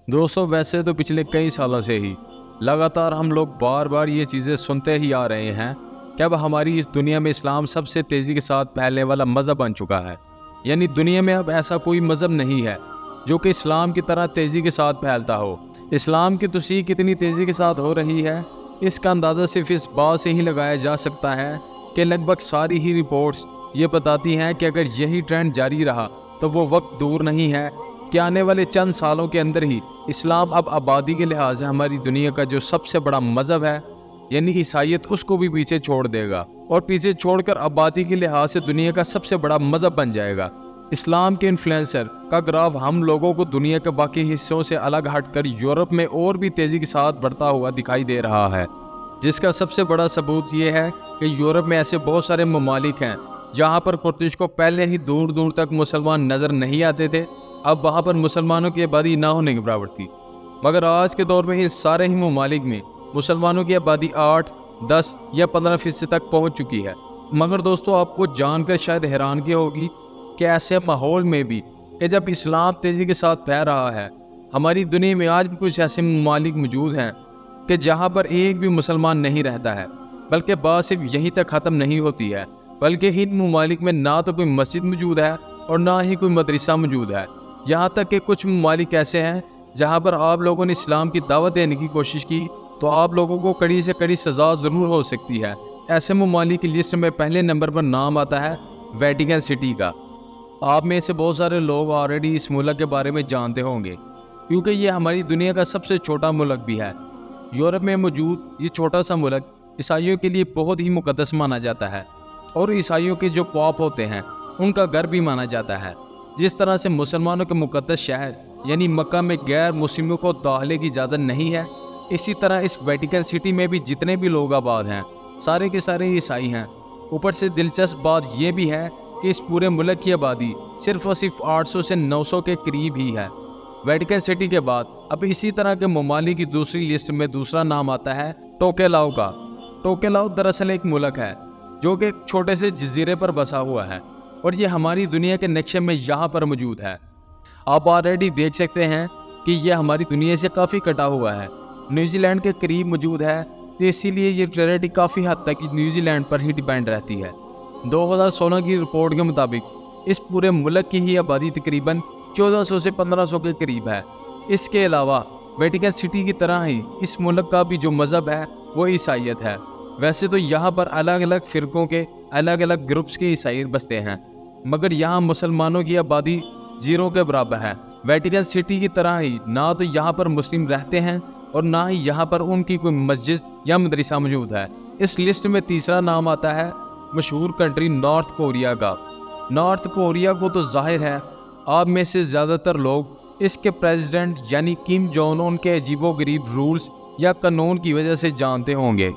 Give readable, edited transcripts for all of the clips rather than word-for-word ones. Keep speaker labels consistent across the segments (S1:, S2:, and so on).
S1: दोस्तों वैसे तो पिछले कई सालों से ही लगातार हम लोग बार बार ये चीज़ें सुनते ही आ रहे हैं कि अब हमारी इस दुनिया में इस्लाम सबसे तेज़ी के साथ फैलने वाला मज़हब बन चुका है। यानी दुनिया में अब ऐसा कोई मज़हब नहीं है जो कि इस्लाम की तरह तेज़ी के साथ फैलता हो। इस्लाम की तशरीह कितनी तेज़ी के साथ हो रही है, इसका अंदाज़ा सिर्फ इस बात से ही लगाया जा सकता है कि लगभग सारी ही रिपोर्ट्स ये बताती हैं कि अगर यही ट्रेंड जारी रहा तो वो वक्त दूर नहीं है कि आने वाले चंद सालों के अंदर ही इस्लाम अब आबादी के लिहाज से हमारी दुनिया का जो सबसे बड़ा मज़हब है यानी ईसाइयत उसको भी पीछे छोड़ देगा और पीछे छोड़कर आबादी के लिहाज से दुनिया का सबसे बड़ा मज़हब बन जाएगा। इस्लाम के इन्फ्लुएंसर का ग्राफ हम लोगों को दुनिया के बाकी हिस्सों से अलग हटकर यूरोप में और भी तेज़ी के साथ बढ़ता हुआ दिखाई दे रहा है, जिसका सबसे बड़ा सबूत ये है कि यूरोप में ऐसे बहुत सारे ममालिक हैं जहाँ पर कुर्दिश को पहले ही दूर दूर तक मुसलमान नज़र नहीं आते थे। अब वहाँ पर मुसलमानों की आबादी ना होने के बराबर थी, मगर आज के दौर में ही सारे ही ममालिक में मुसलमानों की आबादी 8, 10 या 15% तक पहुँच चुकी है। मगर दोस्तों आपको जानकर शायद हैरानगी होगी कि ऐसे माहौल में भी कि जब इस्लाम तेज़ी के साथ फैल रहा है, हमारी दुनिया में आज भी कुछ ऐसे ममालिक मौजूद हैं कि जहाँ पर एक भी मुसलमान नहीं रहता है, बल्कि बात सिर्फ यहीं तक ख़त्म नहीं होती है, बल्कि इन ममालिक में ना तो कोई मस्जिद मौजूद है और ना ही कोई मदरसा मौजूद है। यहाँ तक कि कुछ ममालिक ऐसे हैं जहाँ पर आप लोगों ने इस्लाम की दावत देने की कोशिश की तो आप लोगों को कड़ी से कड़ी सज़ा ज़रूर हो सकती है। ऐसे ममालिक की लिस्ट में पहले नंबर पर नाम आता है वेटिकन सिटी का। आप में से बहुत सारे लोग ऑलरेडी इस मुल्क के बारे में जानते होंगे क्योंकि ये हमारी दुनिया का सबसे छोटा मुल्क भी है। यूरोप में मौजूद ये छोटा सा मुल्क ईसाइयों के लिए बहुत ही मुकद्दस माना जाता है और ईसाइयों के जो पॉप होते हैं उनका घर भी माना जाता है। जिस तरह से मुसलमानों के मुकद्दस शहर यानी मक्का में गैर मुस्लिमों को दाखिले की इजाज़त नहीं है, इसी तरह इस वेटिकन सिटी में भी जितने भी लोग आबाद हैं सारे के सारे ईसाई हैं। ऊपर से दिलचस्प बात यह भी है कि इस पूरे मुल्क की आबादी सिर्फ और सिर्फ 800 से 900 के करीब ही है। वेटिकन सिटी के बाद अब इसी तरह के ममालिक की दूसरी लिस्ट में दूसरा नाम आता है टोकेलाओ का। टोकेलाओ दरअसल एक मुल्क है जो कि एक छोटे से जजीरे पर बसा हुआ है और ये हमारी दुनिया के नक्शे में यहाँ पर मौजूद है। आप ऑलरेडी देख सकते हैं कि यह हमारी दुनिया से काफ़ी कटा हुआ है, न्यूजीलैंड के करीब मौजूद है, तो इसीलिए ये टेरिटरी काफ़ी हद तक न्यूजीलैंड पर ही डिपेंड रहती है। 2016 की रिपोर्ट के मुताबिक इस पूरे मुल्क की ही आबादी तकरीबन 1400 से 1500 के करीब है। इसके अलावा वेटिकन सिटी की तरह ही इस मुल्क का भी जो मज़हब है वो ईसाइयत है। वैसे तो यहाँ पर अलग अलग फ़िरक़ों के अलग अलग ग्रुप्स के ईसाई बसते हैं, मगर यहाँ मुसलमानों की आबादी 0 के बराबर है। वेटिकन सिटी की तरह ही ना तो यहाँ पर मुस्लिम रहते हैं और ना ही यहाँ पर उनकी कोई मस्जिद या मदरसा मौजूद है। इस लिस्ट में तीसरा नाम आता है मशहूर कंट्री नॉर्थ कोरिया का। नॉर्थ कोरिया को तो जाहिर है आप में से ज़्यादातर लोग इसके प्रेसिडेंट यानी किम जोंग उन के अजीबोगरीब रूल्स या कानून की वजह से जानते होंगे।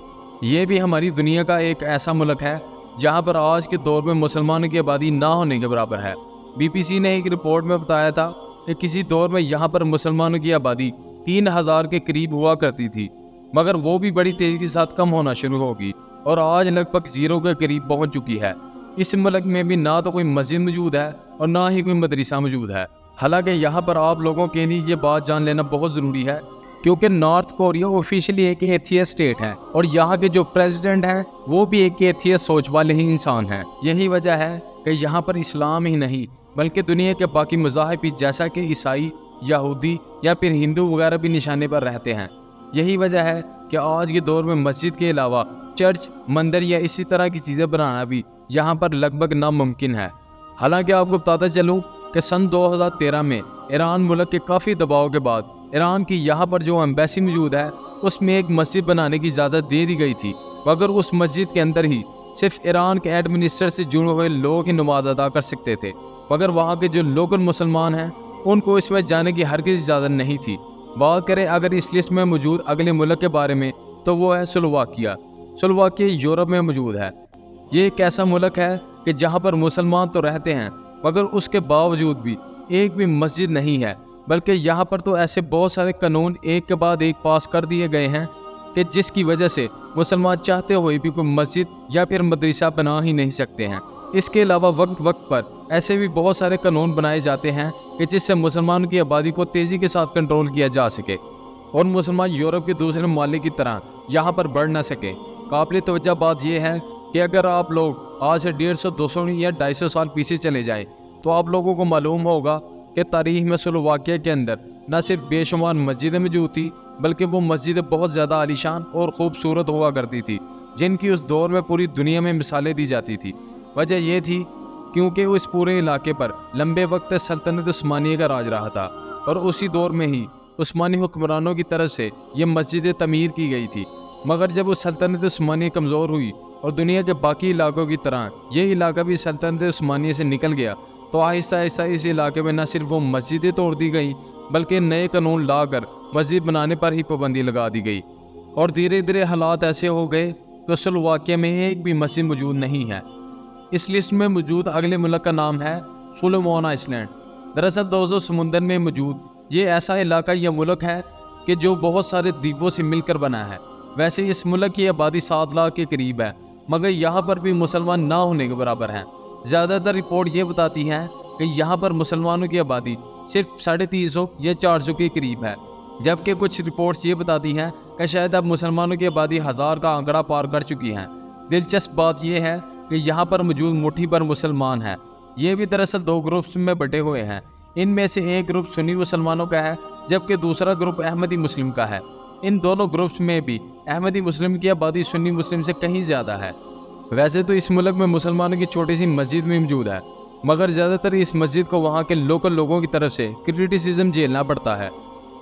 S1: ये भी हमारी दुनिया का एक ऐसा मुल्क है जहाँ पर आज के दौर में मुसलमानों की आबादी ना होने के बराबर है। बीबीसी ने एक रिपोर्ट में बताया था कि किसी दौर में यहाँ पर मुसलमानों की आबादी 3000 के करीब हुआ करती थी, मगर वो भी बड़ी तेज़ी के साथ कम होना शुरू होगी और आज लगभग 0 के करीब पहुँच चुकी है। इस मुल्क में भी ना तो कोई मस्जिद मौजूद है और ना ही कोई मदरसा मौजूद है। हालांकि यहाँ पर आप लोगों के लिए ये बात जान लेना बहुत ज़रूरी है क्योंकि नॉर्थ कोरिया ऑफिशियली एक एथियस्ट स्टेट है और यहाँ के जो प्रेसिडेंट हैं वो भी एक एथियस्ट सोच वाले ही इंसान हैं। यही वजह है कि यहाँ पर इस्लाम ही नहीं बल्कि दुनिया के बाकी मज़ाहिब भी जैसा कि ईसाई, यहूदी या फिर हिंदू वगैरह भी निशाने पर रहते हैं। यही वजह है कि आज के दौर में मस्जिद के अलावा चर्च, मंदिर या इसी तरह की चीज़ें बनाना भी यहाँ पर लगभग नामुमकिन है। हालांकि आपको बताता चलूँ कि सन 2013 में ईरान मुल्क के काफ़ी दबाव के बाद ईरान की यहाँ पर जो एम्बेसी मौजूद है उसमें एक मस्जिद बनाने की इजाज़त दे दी गई थी, मगर उस मस्जिद के अंदर ही सिर्फ ईरान के एडमिनिस्टर से जुड़े हुए लोग ही नमाज अदा कर सकते थे, मगर वहाँ के जो लोकल मुसलमान हैं उनको इसमें जाने की हरगिज़ इजाज़त नहीं थी। बात करें अगर इस लिस्ट में मौजूद अगले मुल्क के बारे में तो वो है स्लोवाकिया। स्लोवाकिया यूरोप में मौजूद है। ये एक ऐसा मुल्क है कि जहाँ पर मुसलमान तो रहते हैं मगर उसके बावजूद भी एक भी मस्जिद नहीं है, बल्कि यहाँ पर तो ऐसे बहुत सारे कानून एक के बाद एक पास कर दिए गए हैं कि जिसकी वजह से मुसलमान चाहते हुए भी कोई मस्जिद या फिर मदरसा बना ही नहीं सकते हैं। اس کے علاوہ وقت وقت پر ایسے بھی بہت سارے قانون بنائے جاتے ہیں کہ جس سے مسلمانوں کی آبادی کو تیزی کے ساتھ کنٹرول کیا جا سکے اور مسلمان یورپ کے دوسرے ممالک کی طرح یہاں پر بڑھ نہ سکے۔ قابل توجہ بات یہ ہے کہ اگر آپ لوگ آج سے 150 200 یا 250 سال پیچھے چلے جائیں تو آپ لوگوں کو معلوم ہوگا کہ تاریخ میں سلوواکیہ کے اندر نہ صرف بے شمار مسجدیں موجود تھی بلکہ وہ مسجدیں بہت زیادہ عالیشان اور خوبصورت ہوا کرتی تھی، جن کی اس دور میں پوری دنیا میں مثالیں دی جاتی تھی۔ وجہ یہ تھی کیونکہ اس پورے علاقے پر لمبے وقت سلطنت عثمانیہ کا راج رہا تھا اور اسی دور میں ہی عثمانی حکمرانوں کی طرف سے یہ مسجدیں تعمیر کی گئی تھی۔ مگر جب وہ سلطنت عثمانیہ کمزور ہوئی اور دنیا کے باقی علاقوں کی طرح یہ علاقہ بھی سلطنت عثمانیہ سے نکل گیا تو آہستہ آہستہ اس علاقے میں نہ صرف وہ مسجدیں توڑ دی گئیں بلکہ نئے قانون لا کر مسجد بنانے پر ہی پابندی لگا دی گئی، اور دھیرے دھیرے حالات ایسے ہو گئے کہ سلوواکیہ میں ایک بھی مسجد موجود نہیں ہے۔ اس لسٹ میں موجود اگلے ملک کا نام ہے سولومون آئس لینڈ۔ دراصل دوستو، سمندر میں موجود یہ ایسا علاقہ یا ملک ہے کہ جو بہت سارے دیپوں سے مل کر بنا ہے۔ ویسے اس ملک کی آبادی 7 لاکھ کے قریب ہے، مگر یہاں پر بھی مسلمان نہ ہونے کے برابر ہیں۔ زیادہ تر رپورٹ یہ بتاتی ہیں کہ یہاں پر مسلمانوں کی آبادی صرف 350 یا 400 کے قریب ہے، جبکہ کچھ رپورٹس یہ بتاتی ہیں کہ شاید اب مسلمانوں کی آبادی 1000 کا آنکڑا پار کر چکی ہیں۔ دلچسپ بات یہ ہے کہ یہاں پر موجود مٹھی بھر مسلمان ہیں۔ یہ بھی دراصل 2 گروپس میں بٹے ہوئے ہیں۔ ان میں سے ایک گروپ سنی مسلمانوں کا ہے جبکہ دوسرا گروپ احمدی مسلم کا ہے۔ ان دونوں گروپس میں بھی احمدی مسلم کی آبادی سنی مسلم سے کہیں زیادہ ہے۔ ویسے تو اس ملک میں مسلمانوں کی چھوٹی سی مسجد بھی موجود ہے، مگر زیادہ تر اس مسجد کو وہاں کے لوکل لوگوں کی طرف سے کرٹیسزم جھیلنا پڑتا ہے۔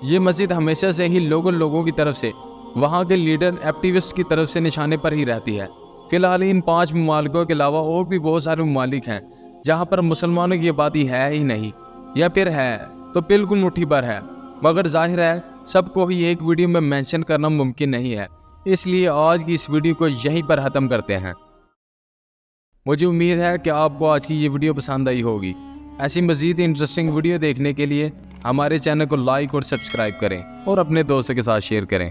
S1: یہ مسجد ہمیشہ سے ہی لوکل لوگوں کی طرف سے وہاں کے لیڈر ایکٹیوسٹ کی طرف سے نشانے پر ہی رہتی ہے۔ فی الحال ان 5 ممالکوں کے علاوہ اور بھی بہت سارے ممالک ہیں جہاں پر مسلمانوں کی آبادی ہے ہی نہیں، یا پھر ہے تو بالکل مٹھی بھر ہے، مگر ظاہر ہے سب کو ہی ایک ویڈیو میں مینشن کرنا ممکن نہیں ہے، اس لیے آج کی اس ویڈیو کو یہیں پر ختم کرتے ہیں۔ مجھے امید ہے کہ آپ کو آج کی یہ ویڈیو پسند آئی ہوگی۔ ایسی مزید انٹرسٹنگ ویڈیو دیکھنے کے لیے ہمارے چینل کو لائک اور سبسکرائب کریں اور اپنے دوستوں کے ساتھ شیئر کریں۔